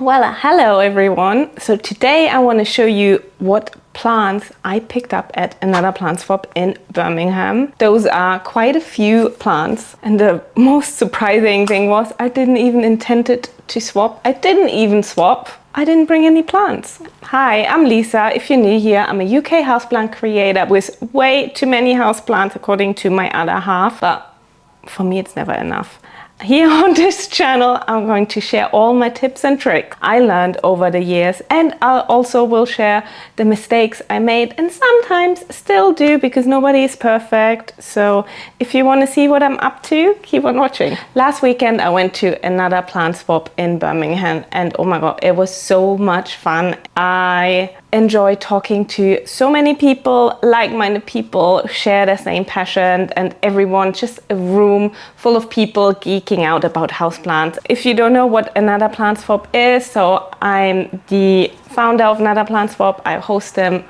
Well, hello everyone. So today I want to show you what plants I picked up at another plant swap in Birmingham. Those are quite a few plants, and the most surprising thing was I didn't even intend it to swap. I didn't even swap. I didn't bring any plants. Hi, I'm Lisa. If you're new here, I'm a UK houseplant creator with way too many houseplants according to my other half, but for me it's never enough. Here on this channel, I'm going to share all my tips and tricks I learned over the years, and I also will share the mistakes I made and sometimes still do because nobody is perfect. So if you want to see what I'm up to, keep on watching. Last weekend, I went to another plant swap in Birmingham, and oh my God, it was so much fun. I enjoy talking to so many people, like-minded people, share the same passion, and everyone, just a room full of people geeking out about houseplants. If you don't know what another plant swap is, so I'm the founder of another plant swap. I host them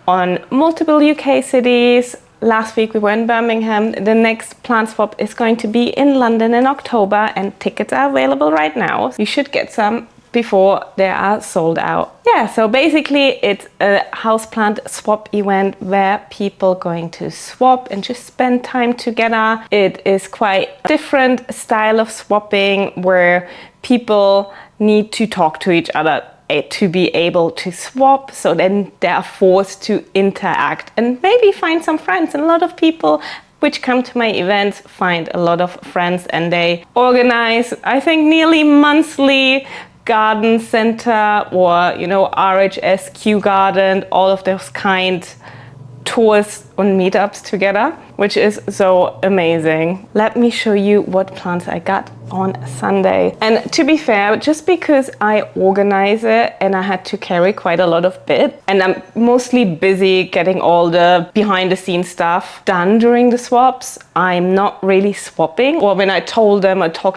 on multiple UK cities. Last week we were in Birmingham. The next plant swap is going to be in London in October, and tickets are available right now. You should get some before they are sold out. Yeah, so basically it's a houseplant swap event where people going to swap and just spend time together. It is quite a different style of swapping where people need to talk to each other to be able to swap, so then they are forced to interact and maybe find some friends. And a lot of people which come to my events find a lot of friends, and they organize, I think, nearly monthly garden center or RHS, Kew Garden, all of those kind tours and meetups together, which is so amazing. Let me show you what plants I got on Sunday. And to be fair, just because I organize it and I had to carry quite a lot of bit, and I'm mostly busy getting all the behind the scenes stuff done during the swaps, I'm not really swapping. Or when I talked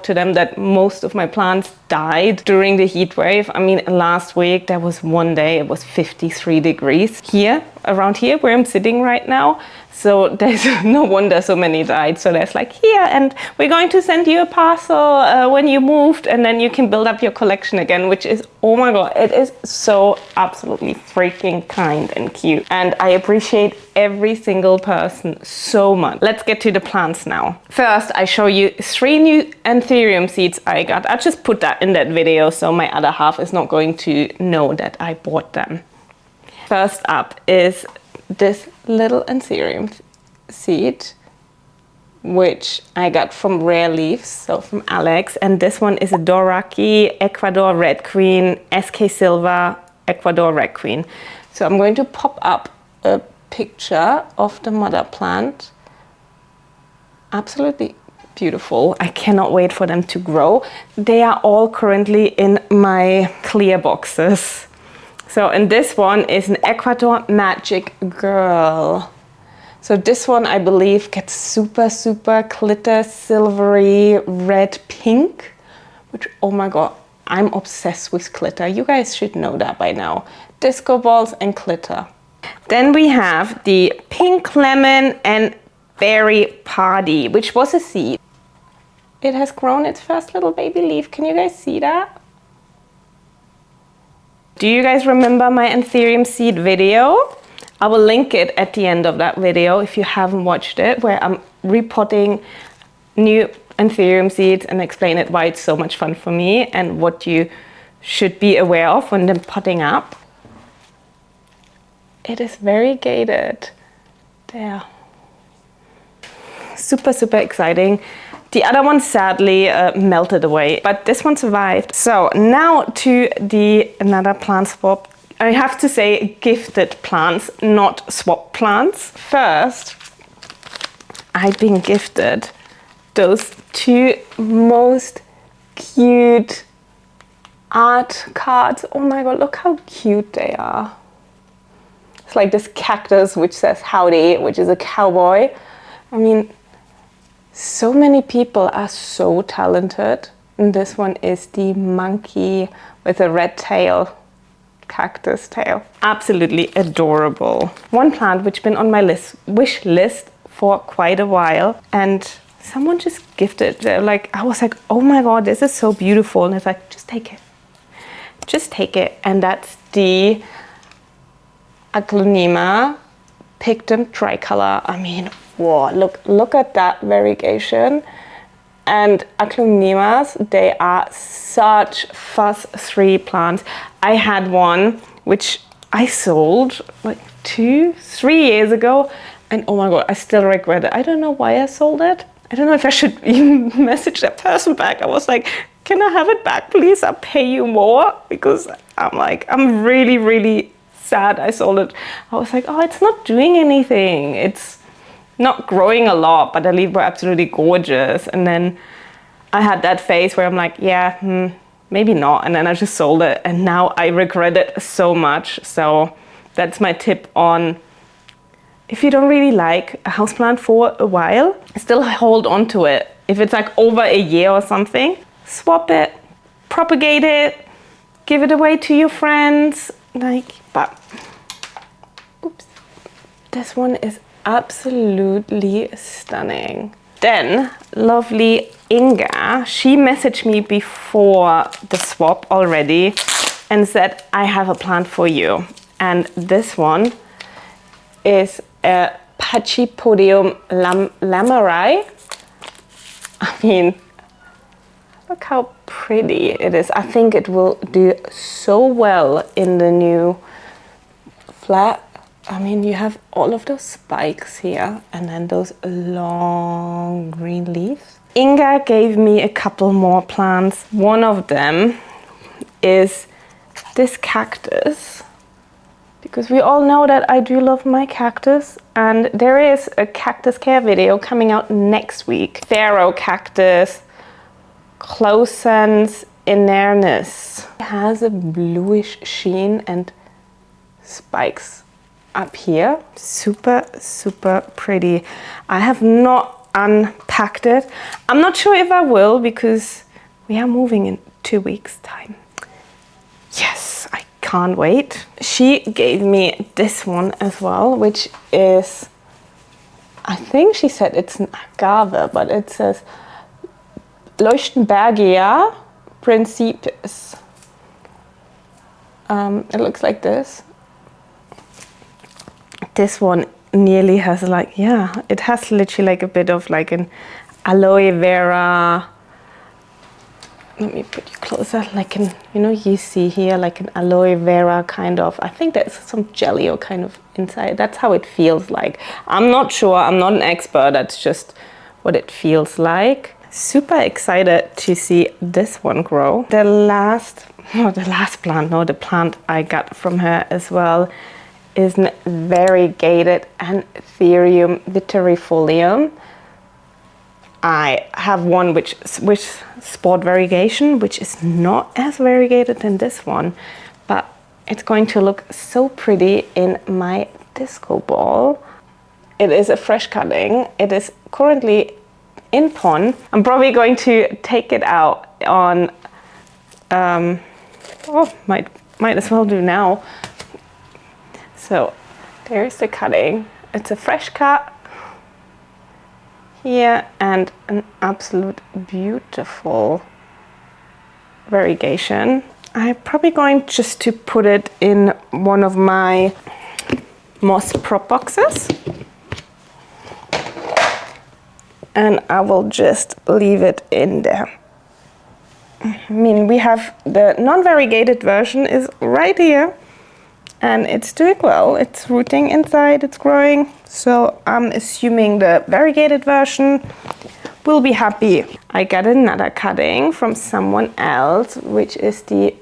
to them that most of my plants died during the heat wave. I mean, last week there was one day it was 53 degrees here, around here where I'm sitting right now. So there's no wonder so many died. So there's like, here, and we're going to send you a parcel when you moved, and then you can build up your collection again, which is, oh my God, it is so absolutely freaking kind and cute. And I appreciate every single person so much. Let's get to the plants now. First, I show you 3 new anthurium seeds I got. I just put that in that video, so my other half is not going to know that I bought them. First up is this little anthurium seed, which I got from Rare Leaves, so from Alex. And this one is a Doraki Ecuador Red Queen, SK Silver Ecuador Red Queen. So I'm going to pop up a picture of the mother plant. Absolutely beautiful. I cannot wait for them to grow. They are all currently in my clear boxes. So, and this one is an Ecuador Magic Girl. So this one, I believe, gets super, super glitter, silvery, red, pink, which, oh my God, I'm obsessed with glitter. You guys should know that by now. Disco balls and glitter. Then we have the Pink Lemon and Berry Party, which was a seed. It has grown its first little baby leaf. Can you guys see that? Do you guys remember my anthurium seed video? I will link it at the end of that video if you haven't watched it, where I'm repotting new anthurium seeds and explain it why it's so much fun for me and what you should be aware of when they're potting up. It is variegated. There. Super, super exciting. The other one sadly melted away, but this one survived. So now to another plant swap. I have to say gifted plants, not swap plants. First, I've been gifted those 2 most cute art cards. Oh my God, look how cute they are. It's like this cactus which says howdy, which is a cowboy. I mean, so many people are so talented. And this one is the monkey with a red tail, cactus tail. Absolutely adorable. One plant which been on my wish list for quite a while, and someone just gifted. I was like, oh my God, this is so beautiful. And it's like, just take it. just take it. And that's the Aglaonema Pictum Tricolor. I mean, whoa, look at that variegation. And Aglaonemas, they are such fuss-free plants. I had one which I sold like 2-3 years ago, and oh my god, I still regret it. I don't know why I sold it. I don't know if I should even message that person back. I was like, can I have it back, please? I'll pay you more, because I'm really, really sad I sold it. I was like, oh, it's not doing anything. It's not growing a lot, but the leaves were absolutely gorgeous. And then I had that phase where I'm like, yeah, maybe not. And then I just sold it, and now I regret it so much. So that's my tip on, if you don't really like a houseplant for a while, still hold on to it. If it's like over a year or something, swap it, propagate it, give it away to your friends. But oops, this one is absolutely stunning. Then lovely Inga, she messaged me before the swap already and said, I have a plant for you. And this one is a Pachypodium lamarai. I mean, look how pretty it is. I think it will do so well in the new flat. I mean, you have all of those spikes here and then those long green leaves. Inga gave me a couple more plants. One of them is this cactus, because we all know that I do love my cactus, and there is a cactus care video coming out next week. Pharaoh cactus, Closens inernis. It has a bluish sheen and spikes up here. Super, super pretty. I have not unpacked it. I'm not sure if I will, because we are moving in 2 weeks' time. Yes, I can't wait. She gave me this one as well, which is, I think she said it's an agave, but it says Leuchtenbergia principis. It looks like this. This one nearly has like, yeah, it has literally like a bit of like an aloe vera. Let me put you closer, like an, you know, you see here like an aloe vera kind of, I think there's some jelly or kind of inside. That's how it feels like. I'm not sure, I'm not an expert, that's just what it feels like. Super excited to see this one grow. The plant I got from her as well is an variegated Anthurium vitarifolium. I have one which sport variegation, which is not as variegated than this one, but it's going to look so pretty in my disco ball. It is a fresh cutting. It is currently in pon. I'm probably going to take it out on, might as well do now. So there's the cutting. It's a fresh cut here and an absolute beautiful variegation. I'm probably going just to put it in one of my moss prop boxes. And I will just leave it in there. I mean, we have the non-variegated version is right here. And it's doing well. It's rooting inside, it's growing. So I'm assuming the variegated version will be happy. I got another cutting from someone else, which is the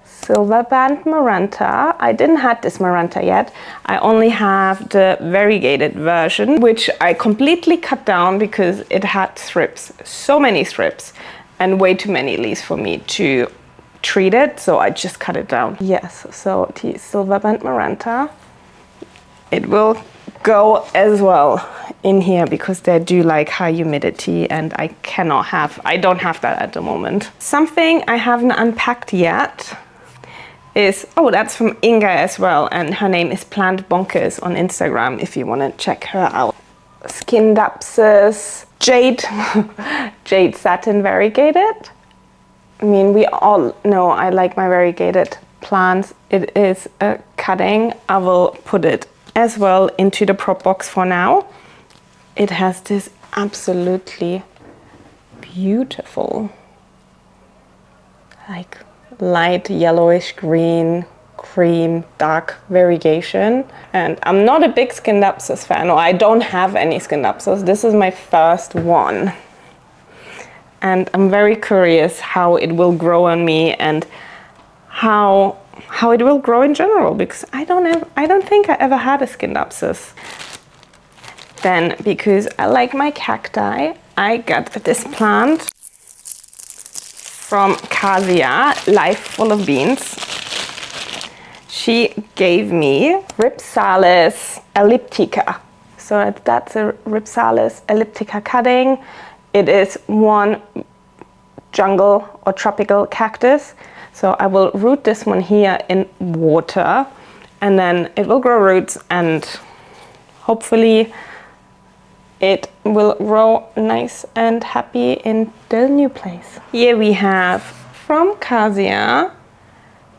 Silver Band Maranta. I didn't have this Maranta yet. I only have the variegated version, which I completely cut down because it had strips, so many strips, and way too many leaves for me to treat it, so I just cut it down. Yes, so the Silver Band Maranta, it will go as well in here because they do like high humidity, and I don't have that at the moment. Something I haven't unpacked yet is, oh, that's from Inga as well, and her name is Plant Bonkers on Instagram if you want to check her out. Skindapsus Jade, Jade Satin Variegated. I mean, we all know I like my variegated plants. It is a cutting. I will put it as well into the prop box for now. It has this absolutely beautiful, like light yellowish green, cream, dark variegation. And I'm not a big Scindapsus fan, or I don't have any Scindapsus. This is my first one. And I'm very curious how it will grow on me and how it will grow in general, because I don't think I ever had a Scindapsus. Then, because I like my cacti, I got this plant from Casia, Life Full of Beans. She gave me Rhipsalis elliptica. So that's a Rhipsalis elliptica cutting. It is one jungle or tropical cactus. So I will root this one here in water, and then it will grow roots, and hopefully it will grow nice and happy in the new place. Here we have from Casia,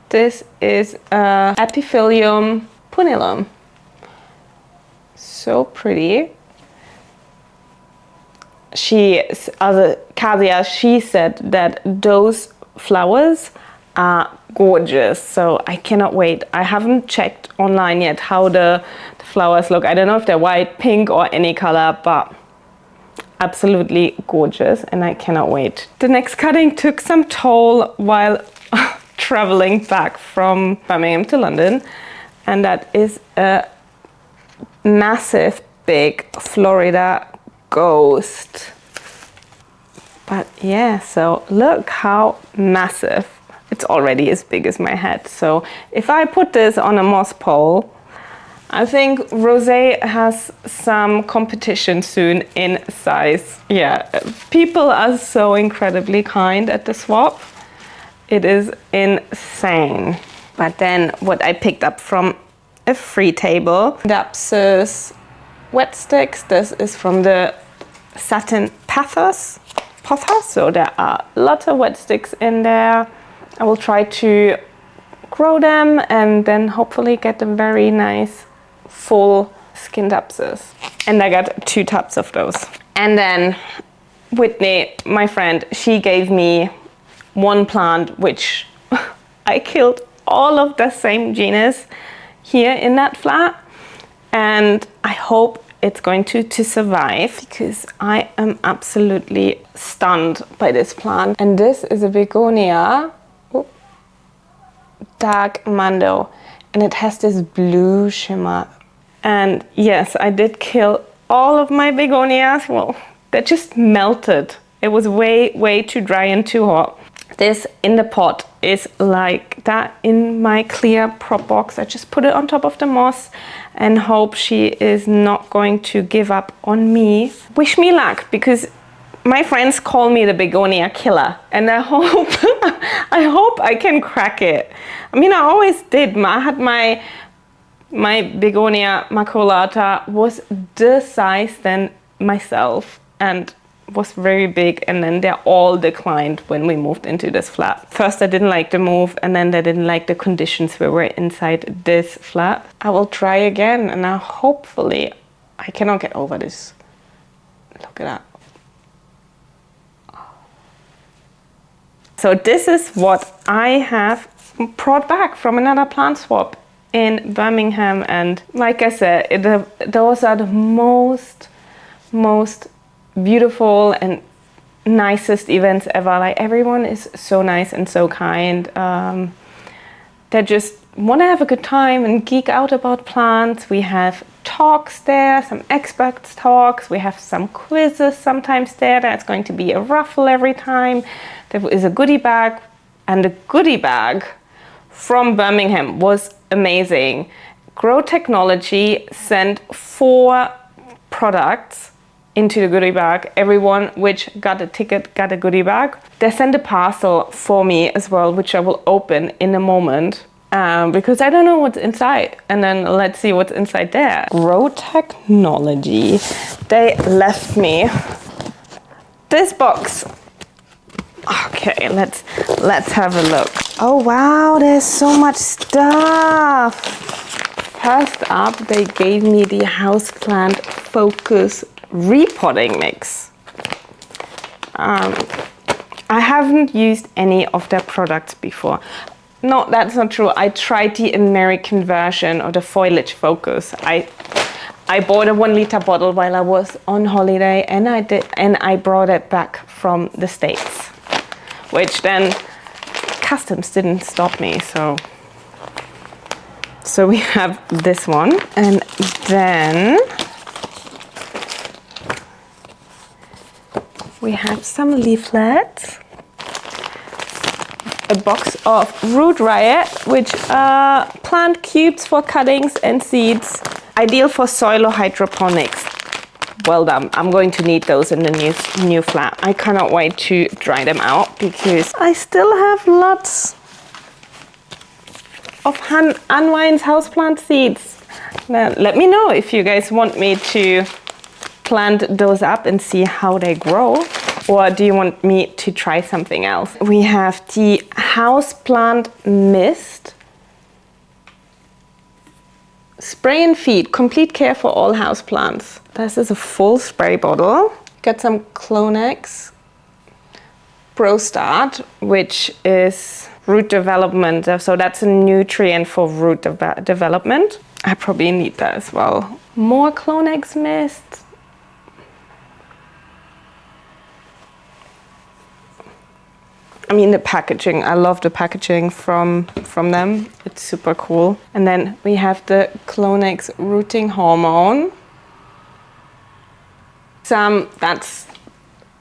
this is Epiphyllum punillum. So pretty. Casia, she said that those flowers are gorgeous, so I cannot wait. I haven't checked online yet how the flowers look. I don't know if they're white, pink, or any color, but absolutely gorgeous, and I cannot wait. The next cutting took some toll while traveling back from Birmingham to London, and that is a massive big Florida ghost. But yeah, so look how massive. It's already as big as my head. So if I put this on a moss pole, I think Rosé has some competition soon in size. Yeah, people are so incredibly kind at the swap. It is insane. But then what I picked up from a free table, Dapsus wet sticks. This is from the Satin Pothos. So there are lots of wet sticks in there. I will try to grow them and then hopefully get them very nice full Scindapsus. And I got 2 tubs of those. And then Whitney, my friend, she gave me one plant which I killed all of the same genus here in that flat, and I hope it's going to survive, because I am absolutely stunned by this plant. And this is a begonia, dark mando, and it has this blue shimmer. And yes, I did kill all of my begonias. Well, they just melted. It was way too dry and too hot. This in the pot is like that in my clear prop box. I just put it on top of the moss and hope she is not going to give up on me. Wish me luck, because my friends call me the begonia killer, and I hope I hope I can crack it. I mean, I always did. I had my begonia maculata was the size than myself and was very big, and then they all declined when we moved into this flat. First I didn't like the move, and then they didn't like the conditions we were inside this flat. I will try again, and now hopefully I cannot get over this. Look at that. So this is what I have brought back from another plant swap in Birmingham, and like I said, those are the most beautiful and nicest events ever. Like, everyone is so nice and so kind. They just want to have a good time and geek out about plants. We have talks there, some experts talks. We have some quizzes sometimes there. There's going to be a raffle every time. There is a goodie bag, and the goodie bag from Birmingham was amazing. Grow Technology sent 4 products into the goodie bag. Everyone which got a ticket got a goodie bag. They sent a parcel for me as well, which I will open in a moment, because I don't know what's inside. And then let's see what's inside there. Grow Technology. They left me this box. Okay, let's have a look. Oh wow, there's so much stuff. First up, they gave me the Houseplant Focus repotting mix. I haven't used any of their products before. No, that's not true. I tried the American version of the foliage focus. I bought a 1 liter bottle while I was on holiday, and I brought it back from the States, which then customs didn't stop me. So we have this one, and then we have some leaflets, a box of Root Riot, which are plant cubes for cuttings and seeds, ideal for soil or hydroponics. Well done. I'm going to need those in the new flat. I cannot wait to dry them out because I still have lots of Unwind's houseplant seeds. Now, let me know if you guys want me to plant those up and see how they grow, or do you want me to try something else? We have the Houseplant Mist. Spray and feed, complete care for all houseplants. This is a full spray bottle. Got some Clonex Pro Start, which is root development. So that's a nutrient for root development. I probably need that as well. More Clonex mist. I mean, the packaging, I love the packaging from them. It's super cool. And then we have the Clonex Rooting Hormone. That's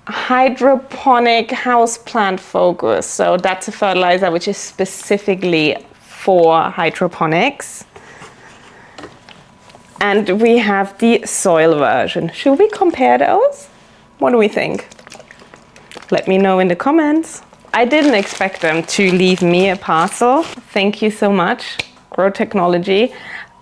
hydroponic houseplant focus. So that's a fertilizer which is specifically for hydroponics. And we have the soil version. Should we compare those? What do we think? Let me know in the comments. I didn't expect them to leave me a parcel. Thank you so much, Grow Technology.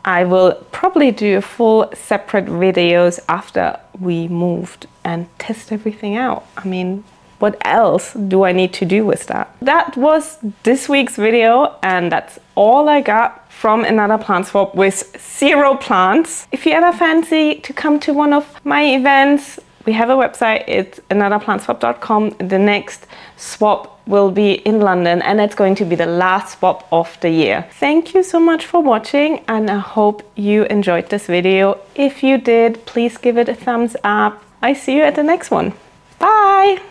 I will probably do a full separate videos after we moved and test everything out. I mean, what else do I need to do with that? That was this week's video, and that's all I got from another plant swap with 0 plants. If you ever fancy to come to one of my events, we have a website, it's anotherplantswap.com. The next swap will be in London, and it's going to be the last swap of the year. Thank you so much for watching, and I hope you enjoyed this video. If you did, please give it a thumbs up. I see you at the next one. Bye!